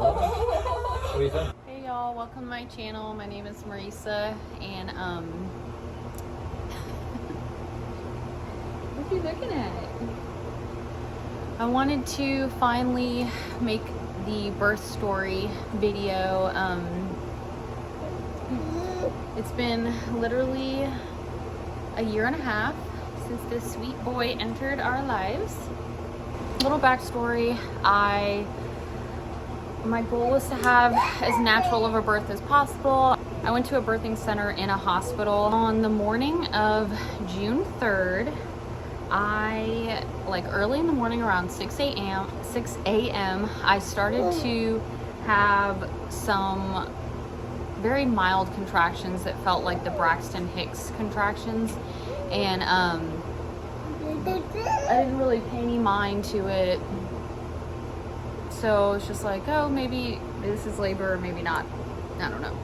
Hey y'all, welcome to my channel. My name is Marisa, and what are you looking at? I wanted to finally make the birth story video. It's been literally a year and a half since this sweet boy entered our lives. Little backstory, my goal was to have as natural of a birth as possible. I went to a birthing center in a hospital. On the morning of June 3rd, early in the morning around 6 a.m., I started to have some very mild contractions that felt like the Braxton Hicks contractions. And I didn't really pay any mind to it. So it's just like, oh, maybe this is labor or maybe not. I don't know.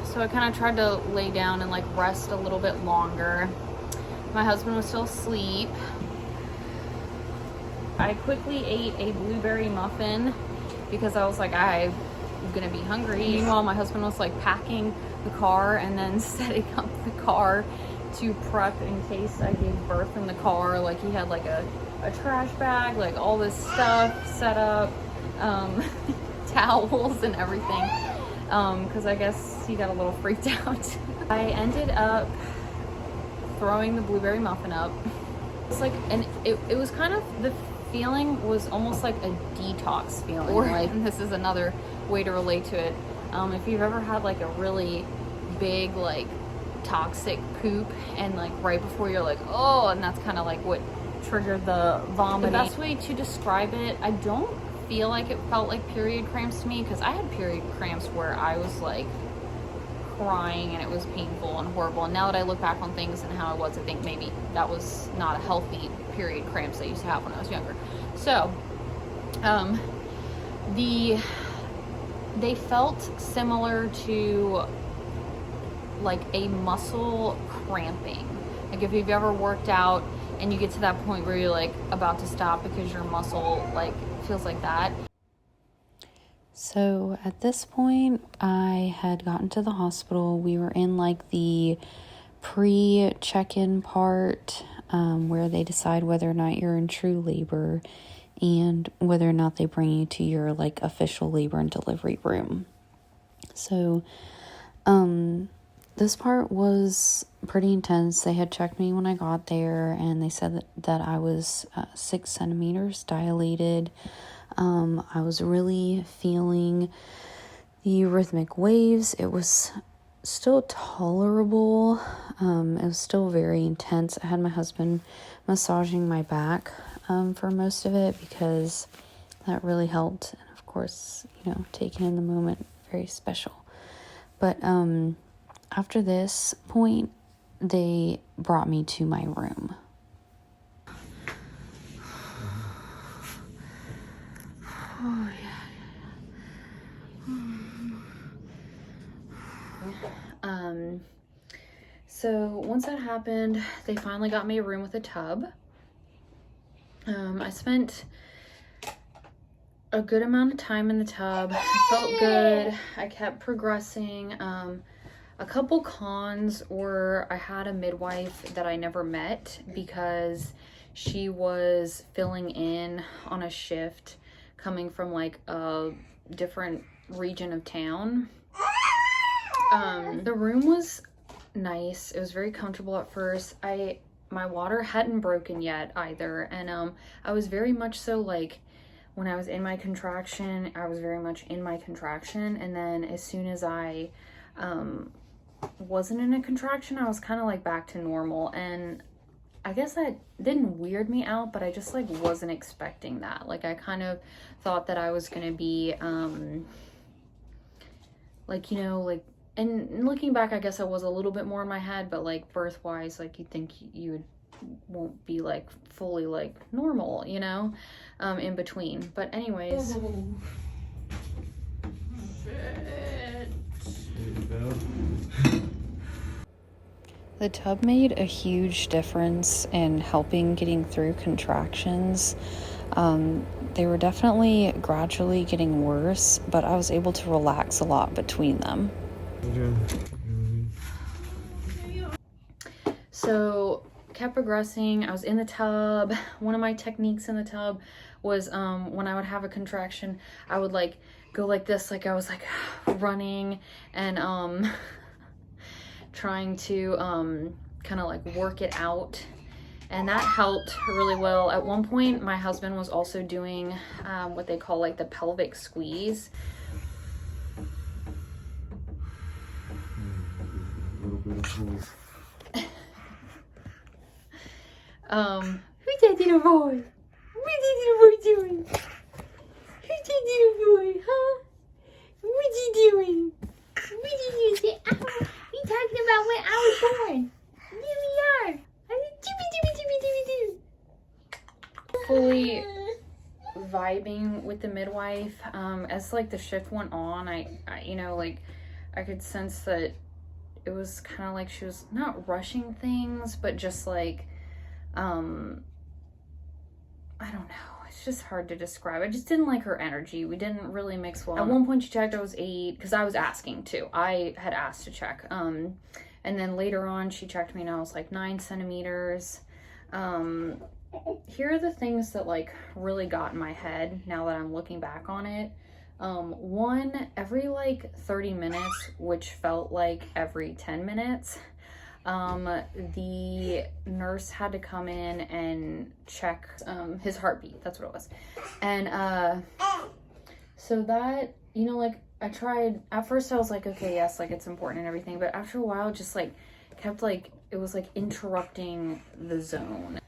So I kind of tried to lay down and like rest a little bit longer. My husband was still asleep. I quickly ate a blueberry muffin because I was like, I'm gonna be hungry. Meanwhile, my husband was like packing the car and then setting up the car to prep in case I gave birth in the car. Like he had like a trash bag, like all this stuff set up, towels and everything, because I guess he got a little freaked out. I ended up throwing the blueberry muffin up. It's like, and it was kind of, the feeling was almost like a detox feeling. Or like, and this is another way to relate to it. If you've ever had like a really big like toxic poop and like right before you're like, oh, and that's kind of like what triggered the vomiting. The best way to describe it, I don't feel like it felt like period cramps to me, because I had period cramps where I was like crying and it was painful and horrible. And now that I look back on things and how I was, I think maybe that was not a healthy period cramps I used to have when I was younger. So they felt similar to like a muscle cramping. Like if you've ever worked out and you get to that point where you're like about to stop because your muscle like feels like that. So at this point, I had gotten to the hospital. We were in like the pre-check-in part, where they decide whether or not you're in true labor and whether or not they bring you to your like official labor and delivery room. So this part was pretty intense. They had checked me when I got there, and they said that I was 6 centimeters dilated. I was really feeling the rhythmic waves. It was still tolerable. It was still very intense. I had my husband massaging my back for most of it, because that really helped. And of course, taking in the moment, very special. But after this point, they brought me to my room. Oh, yeah. So once that happened, they finally got me a room with a tub. I spent a good amount of time in the tub. I felt good. I kept progressing. A couple cons were I had a midwife that I never met because she was filling in on a shift coming from like a different region of town. The room was nice. It was very comfortable at first. My water hadn't broken yet either, and I was very much so like, when I was in my contraction, I was very much in my contraction, and then as soon as I wasn't in a contraction, I was kind of like back to normal. And I guess that didn't weird me out, but I just like wasn't expecting that. Like I kind of thought that I was gonna be and looking back, I guess I was a little bit more in my head, but like birth wise, like you'd think won't be like fully like normal, in between. But anyways. The tub made a huge difference in helping getting through contractions. They were definitely gradually getting worse, but I was able to relax a lot between them. So kept progressing. I was in the tub. One of my techniques in the tub was when I would have a contraction, I would like go like this, like I was like running and trying to kind of like work it out, and that helped really well. At one point my husband was also doing what they call like the pelvic squeeze. Who's that little boy? What's that little boy doing? Who's that little boy, huh? What's he doing? What's he doing? Oh, we talking about when I was born. Here we are. Fully vibing with the midwife. As like the shift went on, I you know, like I could sense that it was kind of like she was not rushing things, but just like I don't know. It's just hard to describe. I just didn't like her energy. We didn't really mix well. At one point she checked I was 8, because I was asking too. I had asked to check. And then later on she checked me and I was like 9 centimeters. Here are the things that like really got in my head now that I'm looking back on it. One, every like 30 minutes, which felt like every 10 minutes, the nurse had to come in and check his heartbeat. That's what it was. And so that, you know, like I tried at first, I was like, okay, yes, like it's important and everything, but after a while just like kept like, it was like interrupting the zone.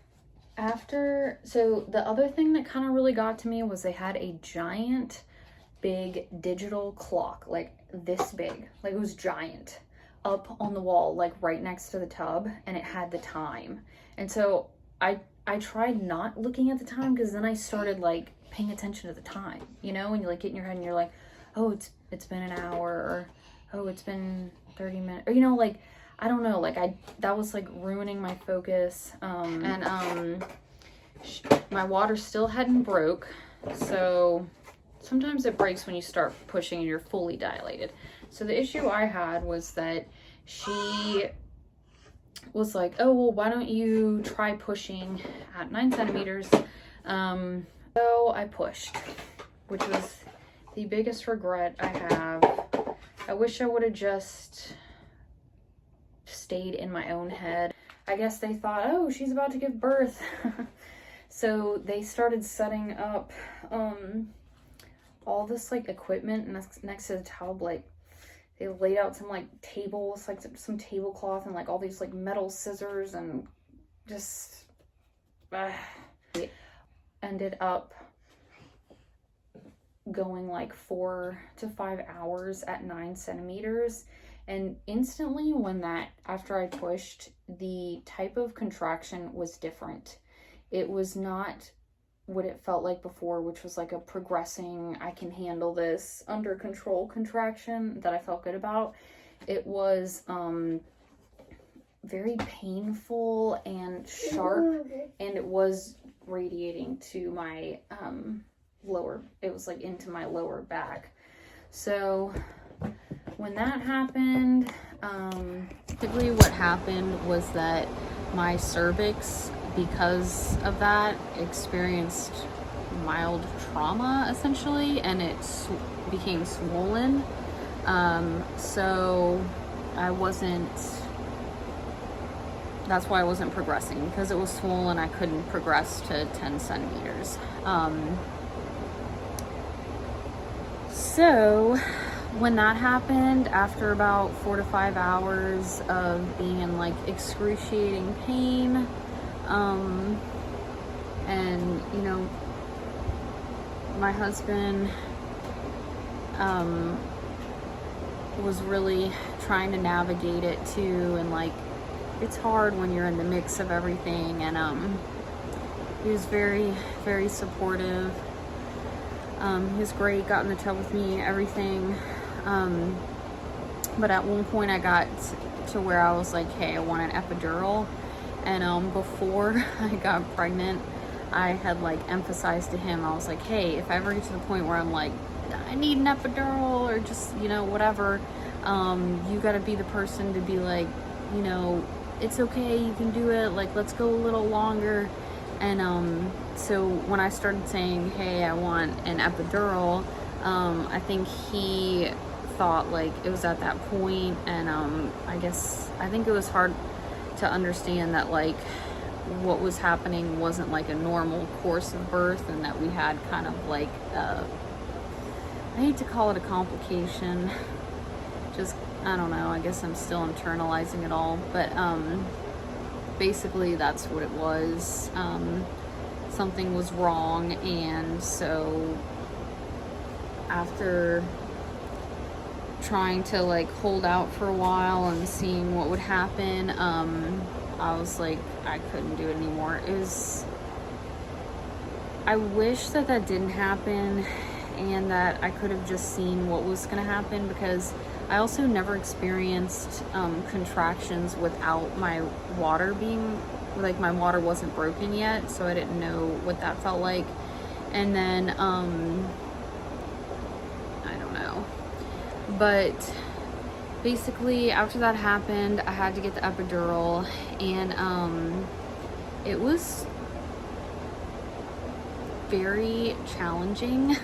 So the other thing that kind of really got to me was they had a giant big digital clock, like this big, like it was giant, up on the wall, like right next to the tub, and it had the time. And so I tried not looking at the time, because then I started like paying attention to the time, you know, when you like get in your head and you're like, oh, it's been an hour, or oh, it's been 30 minutes, or you know, like I don't know, like that was like ruining my focus. My water still hadn't broke, so sometimes it breaks when you start pushing and you're fully dilated. So the issue I had was that she was like, oh, well, why don't you try pushing at 9 centimeters? So I pushed, which was the biggest regret I have. I wish I would have just stayed in my own head. I guess they thought, oh, she's about to give birth. So they started setting up all this like equipment next to the tub. Like they laid out some like tables, like some tablecloth, and like all these like metal scissors, and just ended up going like 4 to 5 hours at 9 centimeters. And instantly after I pushed, the type of contraction was different. It was not what it felt like before, which was like a progressing, I can handle this, under control contraction that I felt good about. It was very painful and sharp, and it was radiating to my it was like into my lower back. So when that happened, basically what happened was that my cervix, because of that, experienced mild trauma essentially, and it became swollen. So that's why I wasn't progressing, because it was swollen. I couldn't progress to 10 centimeters. So when that happened, after about 4 to 5 hours of being in like excruciating pain, and you know, my husband was really trying to navigate it too, and like it's hard when you're in the mix of everything, and he was very, very supportive. He was great, got in the tub with me, everything. But at one point I got to where I was like, hey, I want an epidural. And before I got pregnant, I had like emphasized to him, I was like, hey, if I ever get to the point where I'm like, I need an epidural or just, you know, whatever, you got to be the person to be like, you know, it's okay, you can do it, like, let's go a little longer. And so when I started saying, hey, I want an epidural, I think he thought like it was at that point, and I think it was hard to understand that like what was happening wasn't like a normal course of birth, and that we had kind of like I hate to call it a complication, just, I don't know, I guess I'm still internalizing it all, but basically that's what it was. Something was wrong, and so after trying to like hold out for a while and seeing what would happen, I was like, I couldn't do it anymore. I wish that didn't happen, and that I could have just seen what was going to happen, because I also never experienced contractions without my water being, like, my water wasn't broken yet, so I didn't know what that felt like. And then, I don't know. But basically, after that happened, I had to get the epidural, and it was very challenging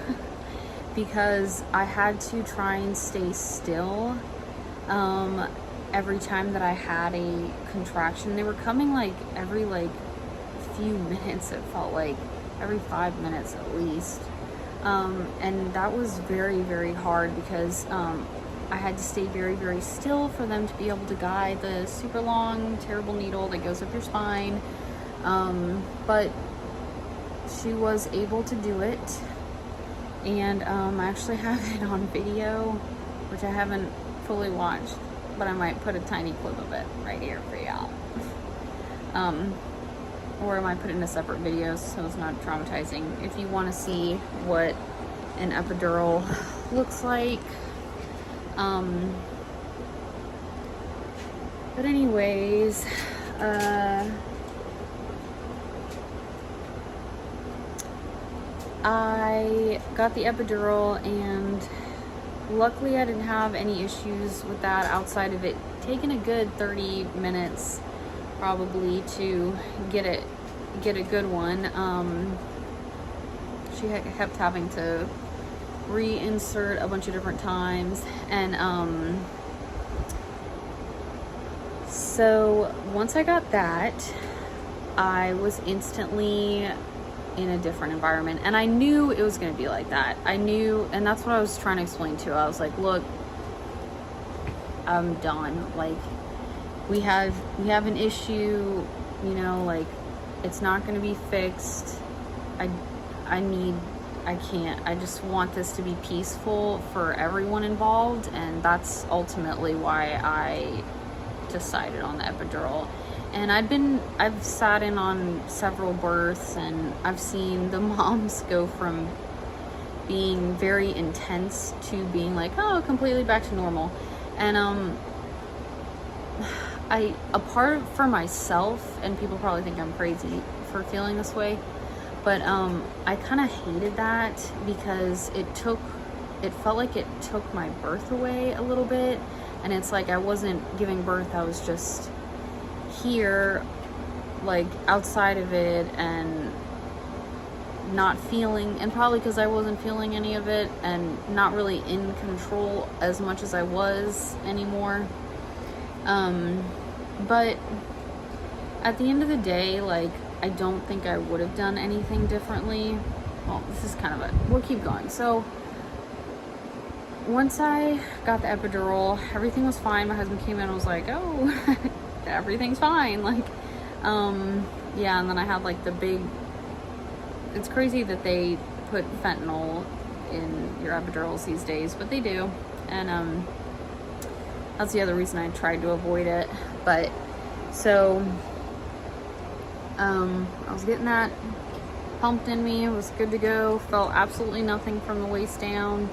because I had to try and stay still every time that I had a contraction. They were coming like every like few minutes, it felt like every 5 minutes at least, and that was very, very hard because I had to stay very, very still for them to be able to guide the super long, terrible needle that goes up your spine, but she was able to do it. And I actually have it on video, which I haven't fully watched, but I might put a tiny clip of it right here for y'all. Or I might put it in a separate video so it's not traumatizing. If you want to see what an epidural looks like. But anyways, I got the epidural, and luckily I didn't have any issues with that outside of it taking a good 30 minutes probably to get a good one. She kept having to reinsert a bunch of different times, and so once I got that, I was instantly in a different environment, and I knew it was going to be like that. I knew, and that's what I was trying to explain to her. I was like, look, I'm done. Like, we have an issue, you know, like, it's not going to be fixed. I can't. I just want this to be peaceful for everyone involved, and that's ultimately why I decided on the epidural. And I've sat in on several births, and I've seen the moms go from being very intense to being like, oh, completely back to normal. And apart from myself, and people probably think I'm crazy for feeling this way, but I kind of hated that because it felt like it took my birth away a little bit. And it's like I wasn't giving birth, I was just here, like, outside of it, and not feeling, and probably because I wasn't feeling any of it, and not really in control as much as I was anymore. But at the end of the day, like, I don't think I would have done anything differently. Well, this is kind of we'll keep going. So once I got the epidural, everything was fine. My husband came in and was like, oh, everything's fine. Like, yeah, and then I had like it's crazy that they put fentanyl in your epidurals these days, but they do. And that's the other reason I tried to avoid it. But so I was getting that pumped in me. It was good to go. Felt absolutely nothing from the waist down.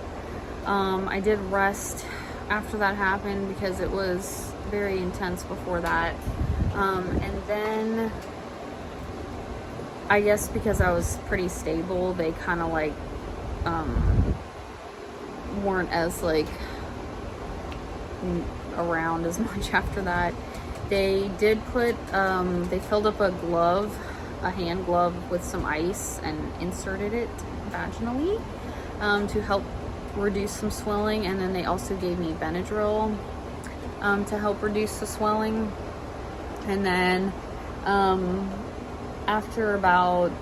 I did rest after that happened because it was very intense before that. And then I guess because I was pretty stable, they kind of like weren't as like around as much after that. They did put they filled up a glove, a hand glove with some ice and inserted it vaginally to help reduce some swelling, and then they also gave me Benadryl to help reduce the swelling. And then after about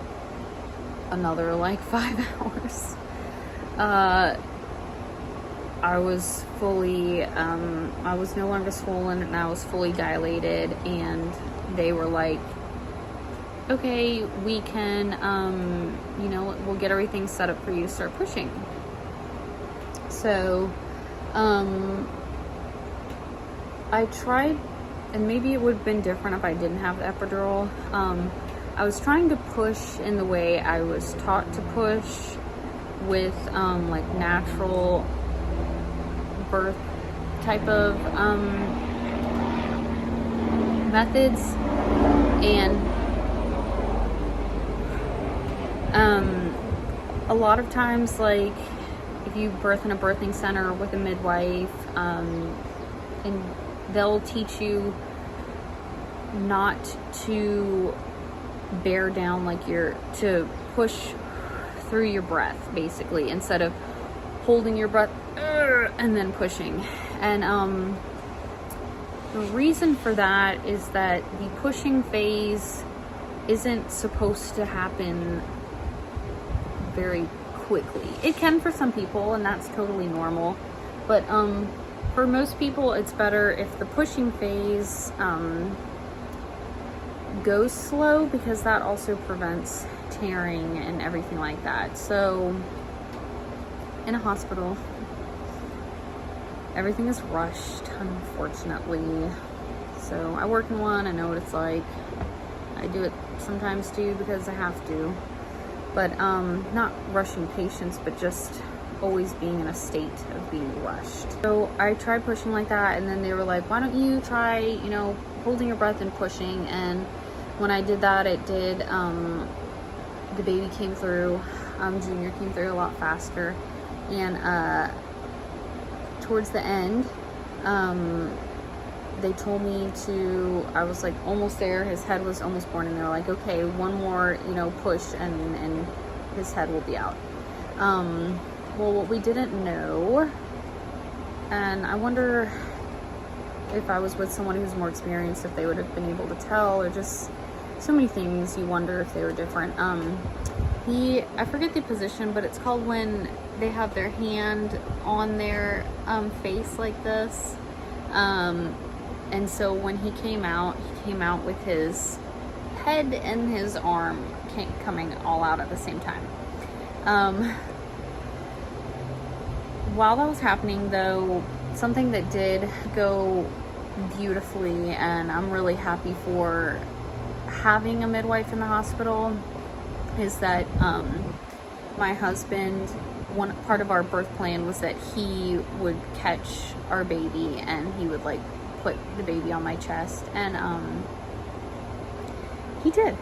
another like 5 hours, I was fully, I was no longer swollen and I was fully dilated, and they were like, okay, we can, you know, we'll get everything set up for you to start pushing. So, I tried, and maybe it would have been different if I didn't have the epidural. I was trying to push in the way I was taught to push with, like natural birth type of methods, and a lot of times, like if you birth in a birthing center with a midwife, and they'll teach you not to bear down, like to push through your breath, basically, instead of holding your breath and then pushing. And the reason for that is that the pushing phase isn't supposed to happen very quickly. It can for some people, and that's totally normal, but for most people it's better if the pushing phase goes slow, because that also prevents tearing and everything like that. So in a hospital, everything is rushed, unfortunately. So I work in one, I know what it's like. I do it sometimes too because I have to, but not rushing patients, but just always being in a state of being rushed. So I tried pushing like that, and then they were like, why don't you try, you know, holding your breath and pushing? And when I did that, it did, the baby came through, Junior came through a lot faster. And towards the end, they told me to, I was like almost there, his head was almost born, and they were like, okay, one more, you know, push and his head will be out. Well, what we didn't know, and I wonder if I was with someone who's more experienced, if they would have been able to tell, or just so many things you wonder if they were different. I forget the position, but it's called when they have their hand on their face like this. And so when he came out with his head and his arm coming all out at the same time. While that was happening, though, something that did go beautifully, and I'm really happy for having a midwife in the hospital, is that my husband, one part of our birth plan was that he would catch our baby and he would like put the baby on my chest, and he did.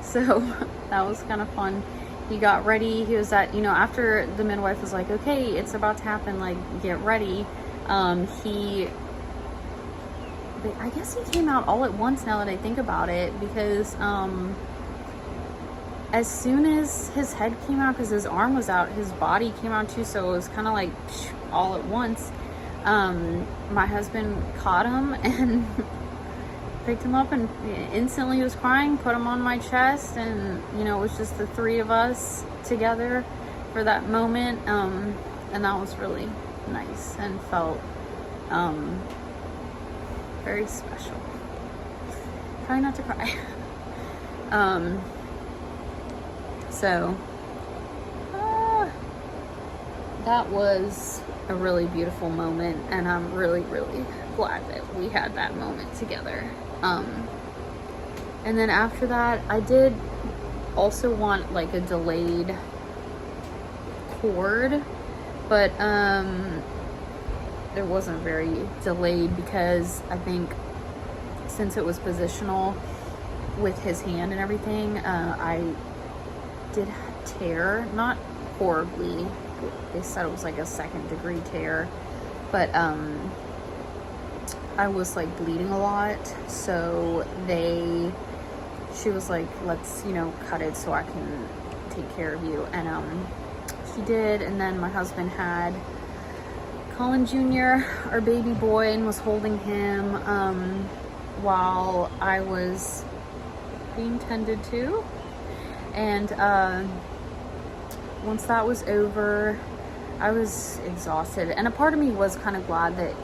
So that was kind of fun. He got ready. He was at, you know, after the midwife was like, okay, it's about to happen, like, get ready. I guess he came out all at once, now that I think about it, because as soon as his head came out, because his arm was out, his body came out too, so it was kind of like all at once. My husband caught him and picked him up, and instantly was crying, put him on my chest, and, you know, it was just the three of us together for that moment, and that was really nice and felt very special. Try not to cry. So that was a really beautiful moment, and I'm really, really glad that we had that moment together. And then after that, I did also want like a delayed cord, but it wasn't very delayed, because I think since it was positional, with his hand and everything. I did tear, not horribly. They said it was like a 2nd-degree tear, but I was like bleeding a lot, so she was like, let's, you know, cut it so I can take care of you. And she did. And then my husband had Colin Jr., our baby boy, and was holding him while I was being tended to. And once that was over, I was exhausted. And a part of me was kind of glad that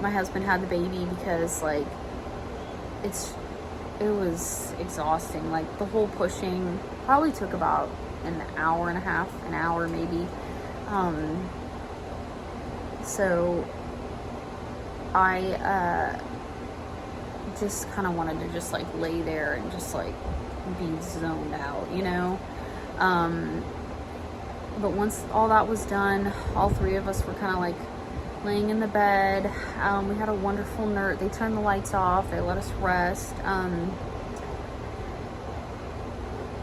my husband had the baby, because like it was exhausting. Like the whole pushing probably took about an hour and a half, an hour maybe. So I just kind of wanted to just like lay there and just like be zoned out, you know. But once all that was done, all 3 of us were kind of like laying in the bed. We had a wonderful nurse. They turned the lights off. They let us rest.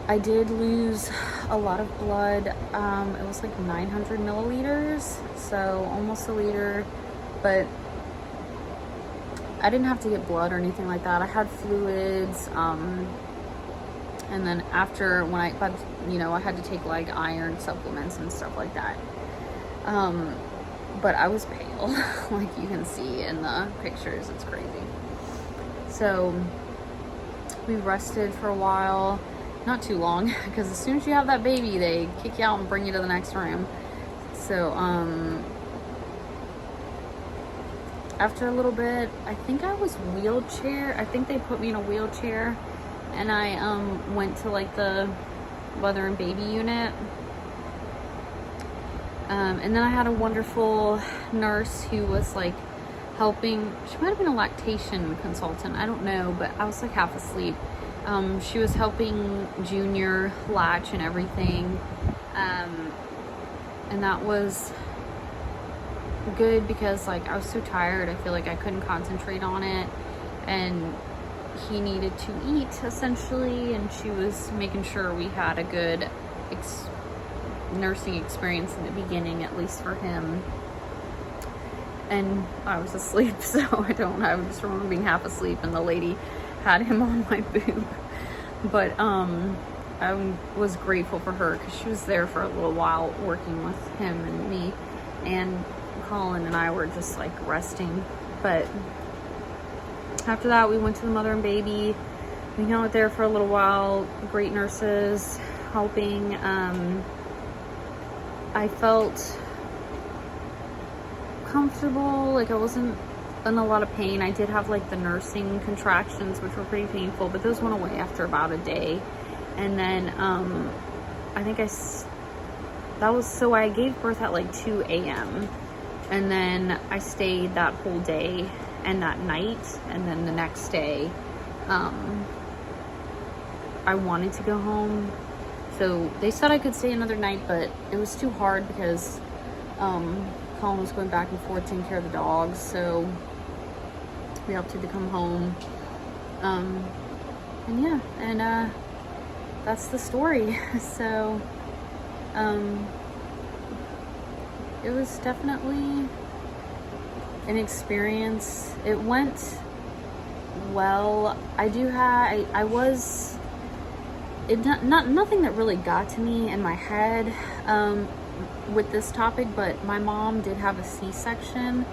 I did lose a lot of blood. It was like 900 milliliters, so almost a liter. But I didn't have to get blood or anything like that. I had fluids. And then after, when I had to take like iron supplements and stuff like that. But I was pale, like you can see in the pictures. It's crazy. So we rested for a while, not too long, because as soon as you have that baby, they kick you out and bring you to the next room. So after a little bit, I think I think they put me in a wheelchair, and I went to like the mother and baby unit. And then I had a wonderful nurse who was like helping. She might have been a lactation consultant, I don't know, but I was like half asleep. She was helping Junior latch and everything. And that was good, because like I was so tired. I feel like I couldn't concentrate on it, and he needed to eat essentially, and she was making sure we had a good nursing experience in the beginning, at least for him. And I was asleep, so I just remember being half asleep, and the lady had him on my boob. But I was grateful for her, because she was there for a little while working with him and me, and Colin and I were just like resting. But after that, we went to the mother and baby. We hung out there for a little while. Great nurses helping. I felt comfortable, like I wasn't in a lot of pain. I did have like the nursing contractions, which were pretty painful, but those went away after about a day. And then I think I gave birth at like 2 a.m. and then I stayed that whole day and that night, and then the next day I wanted to go home. So they said I could stay another night, but it was too hard, because Colin was going back and forth taking care of the dogs, so we opted to come home. And yeah, and that's the story. So it was definitely an experience. It went well. Nothing that really got to me in my head with this topic, but my mom did have a C-section,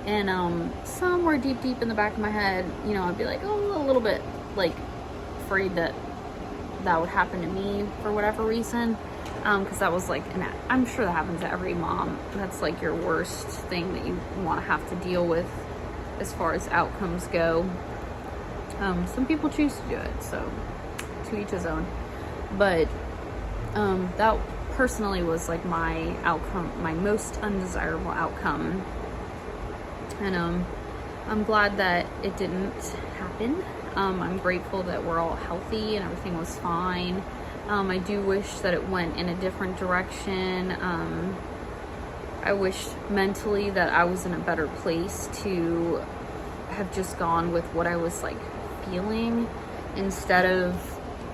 and somewhere deep in the back of my head, you know, I'd be like, oh, a little bit like afraid that would happen to me for whatever reason, because that was like, and I'm sure that happens to every mom. That's like your worst thing that you want to have to deal with as far as outcomes go. Some people choose to do it, so to each his own. But that personally was like my outcome, my most undesirable outcome. And I'm glad that it didn't happen. I'm grateful that we're all healthy and everything was fine. I do wish that it went in a different direction. I wish mentally that I was in a better place to have just gone with what I was like feeling. instead of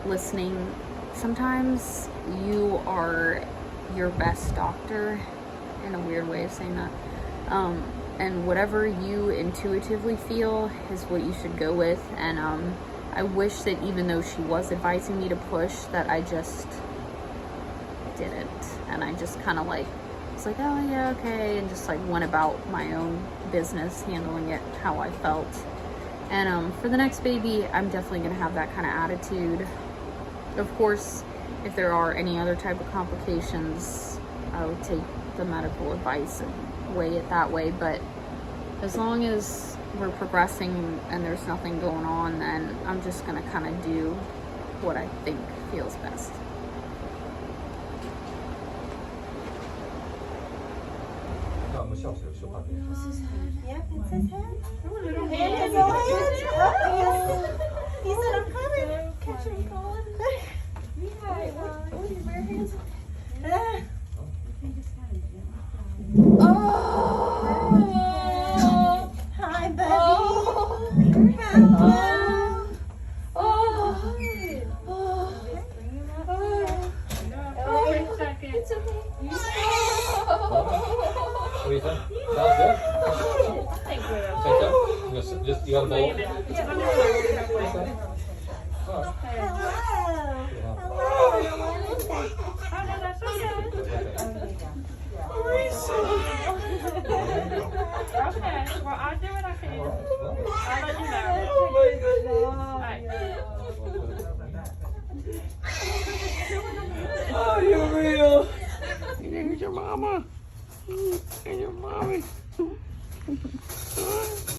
listening. Sometimes you are your best doctor, in a weird way of saying that. And whatever you intuitively feel is what you should go with. And I wish that even though she was advising me to push, that I just didn't. And I just kind of like, was like, oh yeah, okay, and just like went about my own business, handling it how I felt. And for the next baby, I'm definitely gonna have that kind of attitude. Of course, if there are any other type of complications, I would take the medical advice and weigh it that way. But as long as we're progressing and there's nothing going on, then I'm just gonna kind of do what I think feels best. Yep, it's his head. And his little hands. Oh, yes. He said, I'm coming. Catch him, Colin. Oh, your bare hands. Oh. Hi, baby. Hello. Oh. It's okay. What do you think? Sounds good? Think so? Just, you got a bowl? Okay, well, I'll do what I can. I'll let you know. Oh, you're real. Here's your mama. And your mommy.